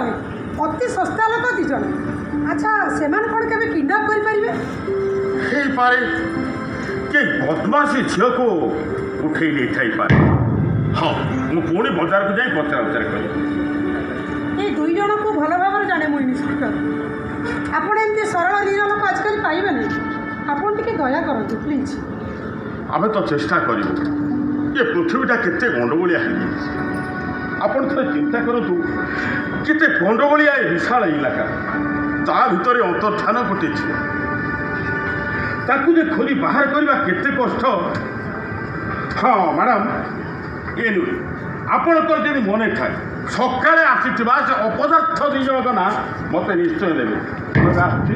ଶହେ ଅତି ଶସ୍ତା ଲୋକ 2 ଜଣ। ଆଚ୍ଛା ସେମାନେ କ'ଣ କେବେ କିଡ଼ନାପ୍ କରିପାରିବେ? ହେଇପାରେ କି ବଦମାସି ଝିଅକୁ ଉଠେଇ ନେଇଥାଇପାରେ। ହଁ ମୁଁ ପୁଣି ବଜାରକୁ ଯାଇ ପଚରା ଉଚରା କରିବି। ଏଇ 2 ଜଣଙ୍କୁ ଭଲ ଭାବରେ ଜାଣେ ମୁଁ ଇନ୍ସପେକ୍ଟର। ଆପଣ ଏମିତି ସରଳ ନିରୀହ ଲୋକ ଆଜିକାଲି ପାଇବେନି। ଆପଣ ଟିକେ ଦୟା କରନ୍ତୁ ପ୍ଲିଜ୍। ଆମେ ତ ଚେଷ୍ଟା କରିବୁ। ଏ ପୃଥିବୀଟା କେତେ ଗଣ୍ଡଗୋଳିଆ ହେଇଯାଇଛି। ଆପଣ ଥରେ ଚିନ୍ତା କରନ୍ତୁ କେତେ ଗଣ୍ଡଗୋଳିଆ ଏ ବିଶାଳ ଇଲାକା। ତା ଭିତରେ ଅନ୍ତର୍ଧାନ ଗୋଟିଏ ଝିଅ, ତାକୁ ଯେ ଖୋଲି ବାହାର କରିବା କେତେ କଷ୍ଟ। ହଁ ମ୍ୟାଡ଼ାମ୍, ଏ ନୁହେଁ ଆପଣଙ୍କର ଯଦି ମନେ ଥାଏ ସକାଳେ ଆସିଥିବା ସେ ଅପଦାର୍ଥ 2 ଜଣଙ୍କ ନାଁ ମୋତେ ନିଶ୍ଚୟ ଦେବେ। ଆସୁଛି।